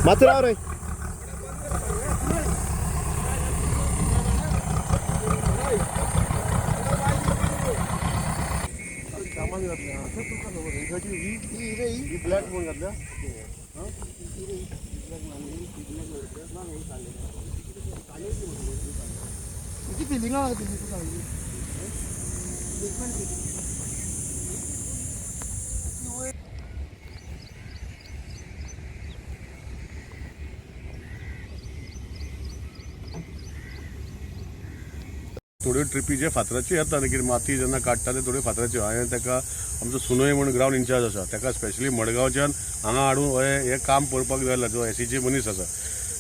मात्र रे ब्लॅक कोण घातल्या फिलिंग थोड्यो ट्रिपी जे फातराची येता न्ही, कितें माती जेन्ना काडटाले थोड्यो फातराच्यो हांवें ताका आमचो सुनय म्हणून ग्रावंड इंचार्ज आसा ताका स्पेशली मडगांवच्यान हांगा हाडून हें काम पळोवपाक जाय जो एसीचे मनीस आसा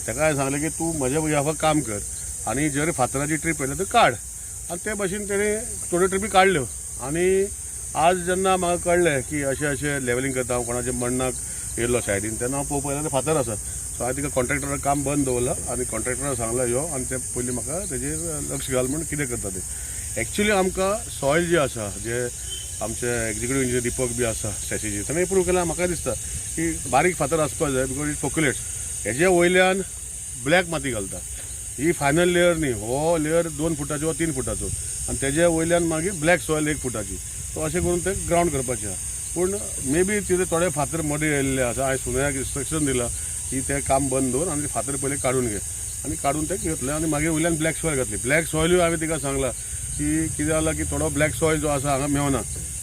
ताका हांवें सांगलें की तूं म्हज्या बिहाफाक काम कर आनी जर फातराची ट्रीप येयल्या तर काड. आनी ते भाशेन तेणें थोड्यो ट्रिपी काडल्यो. आनी आज जेन्ना म्हाका कळ्ळें की अशें अशें लेवलिंग करता हांव कोणाच्या मण्णाक येयल्लो सायडीन तेन्ना हांव पळोवपाक लागलो फातर आसा. सो हांवें तिका कॉन्ट्रॅक्टराक काम बंद दवरला आनी कॉन्ट्रॅक्टराक सांगला यो आनी ते पयलीं म्हाका तेजेर लक्ष घाल म्हणून कितें करता ते. एक्चुली आमकां सॉयल जे आसा जे आमचे एक्झिक्युटीव इंजिनियर दीपक बी आसा स्ट्रॅटेजी ताणें इम्प्रूव केला. म्हाका दिसता की बारीक फातर आसपाक जाय बिकॉज इट फोक्युलेट्स. हेजे वयल्यान ब्लॅक माती घालता ही फायनल लेयर न्ही, हो लेयर 2 फुटाचो वा 3 फुटाचो आनी तेज्या वयल्यान मागीर ब्लॅक सॉयल 1 फुटाची. सो अशें करून ते ग्रावंड करपाचें आहा. पूण मे बी तिथे थोडे फातर मदीं येयल्ले आसा. हांवें सुनयाक इंस्ट्रक्शन दिलां की ते काम बंद दवर आनी फातर पयलीं काडून घे आनी काडून ते घेतले आनी मागीर वयल्यान ब्लॅक सॉयल घातली. ब्लॅक सॉयलूय हांवें तिका सांगलां की कितें जाला की थोडो ब्लॅक सॉयल जो आसा हांगा मेवना.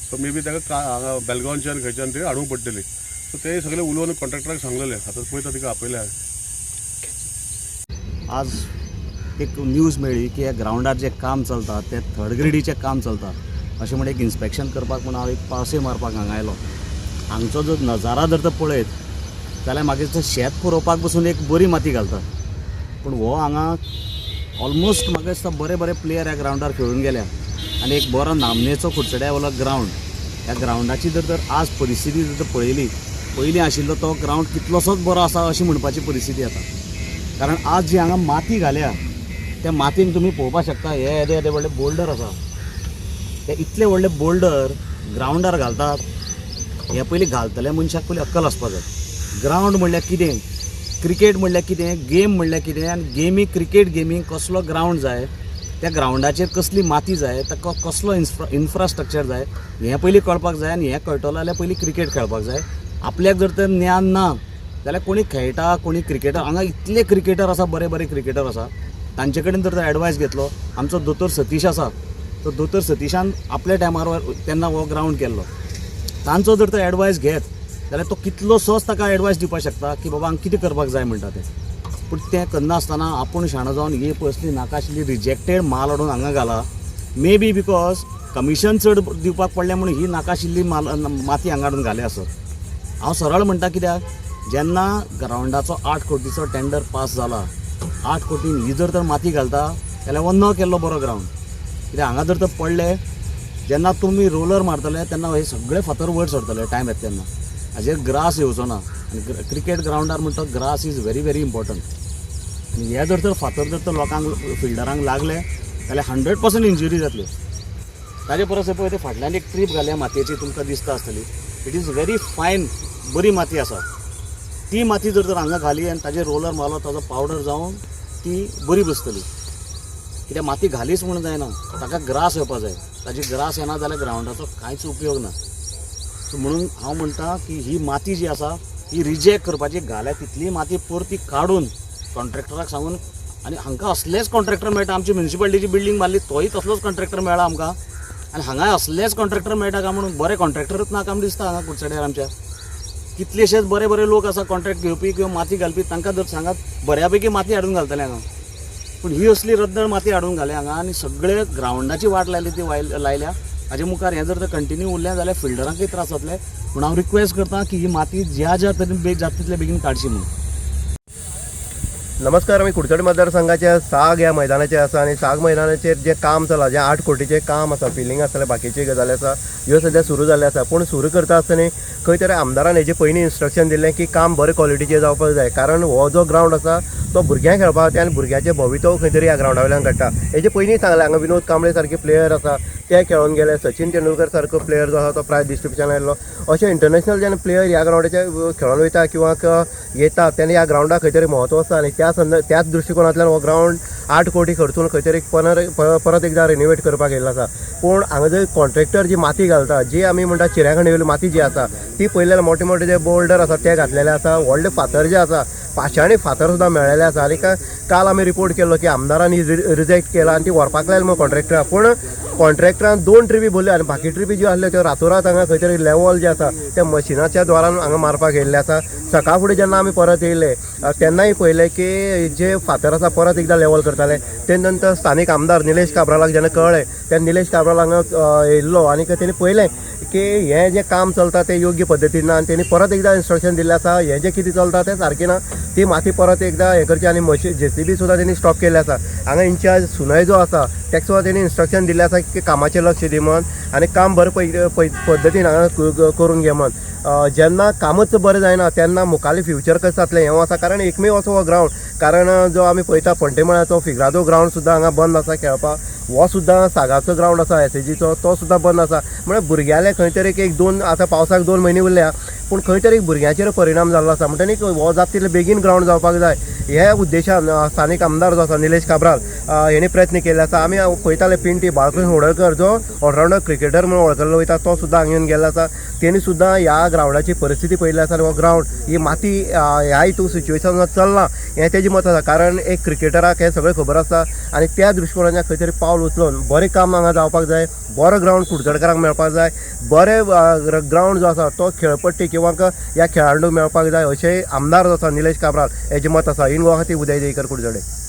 सो मे बी ताका हांगा बेलगांवच्यान खंयच्यान तरी हाडूंक पडटली. सो ते सगळे उलोवन कॉन्ट्रॅक्टराक सांगलेलें. आतां पळयता तिका आपयलें हांवें. आज एक न्यूज मेळ्ळी की ह्या ग्रावंडार जे काम चलता ते थर्ड ग्रेडीचें काम चलता अशें म्हणून एक इन्स्पेक्शन करपाक म्हणून हांव एक पावसे मारपाक हांगा आयलो. हांगचो जर नजारा जर तर पळयत जाल्यार मागीर ते शेत पुरोवपाक पसून एक बरी माती घालता. पूण हो हांगा ऑलमोस्ट म्हाका दिसता बरे बरे प्लेयर ह्या ग्रावंडार खेळून गेल्या आनी एक बरो नामनेचो कुडचड्यावालो ग्रावंड. ह्या ग्रावंडाची जर तर आज परिस्थिती जर तर पळयली पयलीं आशिल्लो तो ग्रावंड कितलोसोच बरो आसा अशी म्हणपाची परिस्थिती येता. कारण आज जी हांगा माती घाल्या त्या मातयेन तुमी पळोवपाक शकता हे येदे येदे व्हडले बोल्डर आसा. ते इतले व्हडले बोल्डर ग्रावंडार घालतात हे पयलीं घालतल्या मनशाक पयलीं अक्कल आसपाक जाय. ग्रावंड म्हणल्यार कितें, क्रिकेट म्हणल्यार कितें, गेम म्हणल्यार कितें आनी गेमीक क्रिकेट गेमीक कसलो ग्रावंड जाय, त्या ग्रावंडाचेर कसली माती जाय, ताका कसलो इन्फ्रास्ट्रक्चर जाय हें पयलीं कळपाक जाय. आनी हें कळटलो जाल्यार पयलीं क्रिकेट खेळपाक जाय. आपल्याक जर तर ज्ञान ना जाल्यार कोणी खेळटा कोणी क्रिकेटर हांगा इतले क्रिकेटर आसा बरे बरे क्रिकेटर आसा तांचे कडेन जर एडवायस घेतलो. आमचो दोतोर सतीश आसा तो दोतोर सतीशान आपल्या टायमार तेन्ना हो ग्रावंड केल्लो. तांचो जर तर एडवायस घेत जाल्यार तो कितलोसोच ताका एडवायस दिवपाक शकता की बाबा हांगा कितें करपाक जाय म्हणटा तें. पूण तें करना आसतना आपूण शाणो जावन ही पयसली नाका आशिल्ली रिजेक्टेड माल हाडून हांगा घाला. मे बी बिकॉज कमिशन चड दिवपाक पडलें म्हणून ही नाका आशिल्ली माती हांगा हाडून घाले आसत. हांव सरळ म्हणटा कित्याक जेन्ना ग्रावंडाचो 8 कोटीचो टेंडर पास जाला 8 कोटीन ही जर तर माती घालता जाल्यार हो न केल्लो बरो ग्रावंड. कित्याक हांगा जर तर पडले जेन्ना तुमी रोलर मारतले तेन्ना हे सगळे फातर वयर सरतले टायम येता तेन्ना. हाजेर ग्रास येवचो ना आनी क्रिकेट ग्रावंडार म्हणटा grass is very very important. आनी हे जर तर फातर जर तर लोकांक फिल्डरांक लागले जाल्यार 100% इंजुरी जातल्यो. ताजे परस पळय ते फाटल्यान एक ट्रीप घाल्या मातयेची तुमकां दिसता आसतली. इट इज व्हेरी फायन बरी माती आसा. ती माती जर तर हांगा घाली आनी ताजेर रोलर मारलो ताजो पावडर जावन ती बरी बसतली. कित्याक माती घालीच म्हणून जायना ताका ग्रास येवपा जाय. ताजी ग्रास येना जाल्यार ग्रावंडाचो कांयच उपयोग ना. सो म्हणून हांव म्हणटा की ही माती जी आसा ही रिजेक्ट करपाची. घाल्या तितली माती परती काडून कॉन्ट्रॅक्टराक सांगून आनी हांकां असलेच कॉन्ट्रॅक्टर मेळटा. आमची म्युनिसिपालिटीची बिल्डींग बांदली तोय तसलोच कॉन्ट्रॅक्टर मेळ्ळा आमकां आनी हांगा असलेच कॉन्ट्रॅक्टर मेळटा काय म्हणून बरे कॉन्ट्रॅक्टरूच नाका आमकां दिसता हांगा कुडचड्यार आमच्या. कितलेशेच बरे बरे लोक आसा कॉन्ट्रॅक्ट घेवपी किंवा माती घालपी तांकां जर सांगात बऱ्यापैकी माती हाडून घालतले हांगा. पूण ही असली रद्दळ माती हाडून घाले हांगा आनी सगळे ग्रावंडाची वाट लायली ती लायल्या. हाजे मुखार हें जर तर कंटिन्यू उरलें जाल्यार फिल्डरांकय त्रास जातले. पूण हांव रिक्वेस्ट करता की ही माती ज्या तरेन जाता तितले बेगीन काडची म्हणून. नमस्कार, आमी कुडचडे मतदारसंघाच्या साग ह्या मैदानाचेर आसा आनी साग मैदानाचेर जे काम चला जे 8 कोटीचें काम आसा, फिलिंग आसतलें, बाकीची गजाली आसा ह्यो सद्या सुरू जाल्ले आसा. पूण सुरू करता आसतना खंय तरी आमदारान हेजे पयलीं इन्स्ट्रक्शन दिल्लें की काम बरे क्वॉलिटीचें जावपाक जाय, कारण हो जो ग्रावंड आसा तो भुरग्यांक खेळपा खातीर आनी भुरग्याचें भवितव खंय तरी ह्या ग्रावंडा वयल्यान घडटा. हेजे पयलीं सांगलें, हांगा विनोद कांबळे सारके प्लेयर आसा ते खेळून गेले, सचिन तेंडुलकर सारको प्लेयर जो आसा तो प्रायज डिस्ट्रिब्युशन आयलो. अशे इंटरनॅशनल जेन्ना प्लेयर ह्या ग्रावंडाचेर खेळून वयता किंवा येता तेन्ना ह्या ग्रावंडाक खंय तरी म्हत्व आसा आनी त्याच दृश्टिकोनांतल्यान हो ग्रावंड 8 कोटी खर्चून खंय तरी परत एकदा रिनोवेट करपाक येयल्लो आसा. पूण हांगा जर कॉन्ट्रॅक्टर जी माती घालता, जी आमी म्हणटा चिऱ्याखंडी वयली माती जी आसा ती पयलें मोठे मोठे जे बोल्डर आसा ते घातलेले आसा. व्हडले फातर जे आसा, पाशाणी फातर सुद्दां मेळ्ळेले आसा. आनी काल आमी रिपोर्ट केल्लो की आमदारांनी रिजेक्ट केला आनी ती व्हरपाक लायली मग कॉन्ट्रॅक्टराक. पूण कॉन्ट्रॅक्टरान 2 ट्रिपी भरल्यो आनी बाकी ट्रिपी ज्यो आसल्यो त्यो रातोरात हांगा खंय तरी लेवल जे आसा त्या मशिनाच्या द्वारान हांगा मारपाक येयल्ले आसा. सकाळ फुडें जेन्ना आमी परत येयले तेन्नाय पळयलें की जे फातर आसा परत एकदां लेवल करताले. ते नंतर स्थानीक आमदार निलेश काब्रालाक जेन्ना कळ्ळें तेन्ना निलेश काब्राल हांगा येयल्लो आनी तेणी पळयलें की हें जें काम चलता तें योग्य पद्दतीन ना आनी तेणी परत एकदां इन्स्ट्रक्शन दिल्लें आसा हें जें कितें चलता तें सारकें ना, ती माती परत एकदां हें करची. आनी JCB सुद्दां तेणी स्टॉप केल्ले आसा. हांगा इंचार्ज सुनय जो आसा ताका सुद्दां तेणी इन्स्ट्रक्शन दिल्लें आसा की कामाचेर लक्ष दी म्हण आनी काम बरे पद्दतीन हांगा करून घे म्हण. जेन्ना कामच बरें जायना तेन्ना मुखाल्लें फ्युचर कशें जातलें हें आसा. कारण एकमेव असो हो ग्रावंड, कारण जो आमी पळयता पंटेमळाचो फिग्रादो ग्रावंड सुद्दां हांगा बंद आसा खेळपाक. हो सुद्दां सागाचो ग्रावंड आसा SAGचो, तो सुद्दां बंद आसा. म्हळ्यार भुरग्याले खंय तरी एक 2 आतां पावसाक 2 म्हयने उरल्या पूण खंय तरी भुरग्यांचेर परिणाम जाल्लो आसा. म्हणटकीर हो जाता तितलें बेगीन ग्रावंड जावपाक जाय ह्या उद्देशान स्थानीक आमदार जो आसा निलेश काब्राल हेणी प्रयत्न केले आसा. आमी पळयताले पिंटी बाळकृष्ण होडळकर जो ऑलरावंडर क्रिकेटर म्हणून वळखलो वयता तो सुद्दां हांगा येवन गेल्लो आसा. तेणी सुद्दां ह्या ग्रावंडाची परिस्थिती पळयली आसा आनी हो ग्रावंड ही माती ह्या हितून सिच्युएशन चलना हें तेजें मत आसा. कारण एक क्रिकेटराक हें सगळें खबर आसा आनी त्या दृश्टिकोनाच्यान खंय तरी पावल उचलून बरें काम हांगा जावपाक जाय, बरो ग्रावंड कुडचडकारांक मेळपाक जाय, बरें ग्रावंड जो आसा तो खेळपट्टी किंवा ह्या खेळाडूंक मेळपाक जाय अशें आमदार जो आसा निलेश काब्राल हेजें मत आसा. इन गुवाहाटी उदय देयकर कुडचडे.